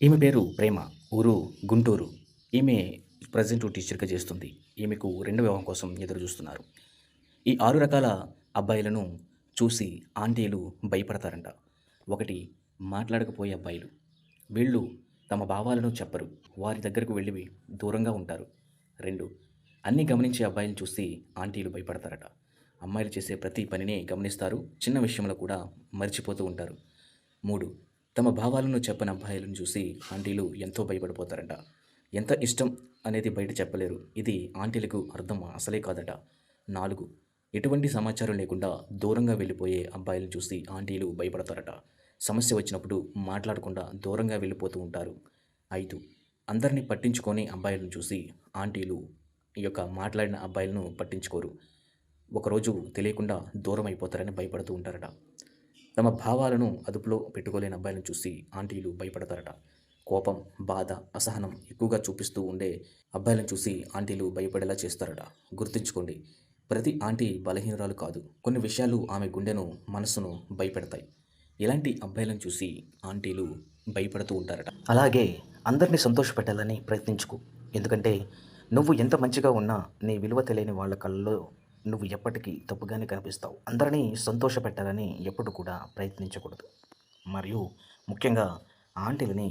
ఈమె పేరు ప్రేమ. ఊరు గుంటూరు. ఈమె ప్రెజెంట్ టీచర్‌గా చేస్తుంది. ఈమెకు రెండో వివాహం కోసం ఎదురుజూస్తున్నారు. ఈ 6 రకాల అబ్బాయిలను చూసి ఆంటీలు భయపడతారంట. ఒకటి మాట్లాడకపోయే అబ్బాయిలు. వీళ్ళు తమ భావాలను చెప్పరు. వారి దగ్గరకు వెళ్ళి దూరంగా ఉంటారు. 2 అన్నీ గమనించే అబ్బాయిలను చూసి ఆంటీలు భయపడతారట. అమ్మాయిలు చేసే ప్రతి పనిని గమనిస్తారు. చిన్న విషయంలో కూడా మర్చిపోతూ ఉంటారు. 3 తమ భావాలను చెప్పని అబ్బాయిలను చూసి ఆంటీలు ఎంతో భయపడిపోతారంట. ఎంత ఇష్టం అనేది బయట చెప్పలేరు. ఇది ఆంటీలకు అర్థం అసలే కాదట. 4 ఎటువంటి సమాచారం లేకుండా దూరంగా వెళ్ళిపోయే అబ్బాయిలను చూసి ఆంటీలు భయపడతారట. సమస్య వచ్చినప్పుడు మాట్లాడకుండా దూరంగా వెళ్ళిపోతూ ఉంటారు. 5 అందరిని పట్టించుకోని అబ్బాయిలను చూసి ఆంటీలు ఈ యొక్క మాట్లాడిన అబ్బాయిలను పట్టించుకోరు. ఒకరోజు తెలియకుండా దూరం అయిపోతారని భయపడుతూ ఉంటారట. తమ భావాలను అదుపులో పెట్టుకోలేని అబ్బాయిలను చూసి ఆంటీలు భయపడతారట. కోపం, బాధ, అసహనం ఎక్కువగా చూపిస్తూ ఉండే అబ్బాయిలను చూసి ఆంటీలు భయపడేలా చేస్తారట. గుర్తుంచుకోండి, ప్రతి ఆంటీ బలహీనురాలు కాదు. కొన్ని విషయాలు ఆమె గుండెను, మనస్సును భయపెడతాయి. ఇలాంటి అబ్బాయిలను చూసి ఆంటీలు భయపడుతూ ఉంటారట. అలాగే అందరిని సంతోషపెట్టాలని ప్రయత్నించుకో. ఎందుకంటే నువ్వు ఎంత మంచిగా ఉన్నా నీ విలువ తెలియని వాళ్ళ కళ్ళలో నువ్వు ఎప్పటికీ తప్పుగానే కనిపిస్తావు. అందరినీ సంతోషపెట్టాలని ఎప్పుడు కూడా ప్రయత్నించకూడదు. మరియు ముఖ్యంగా ఆంటీలని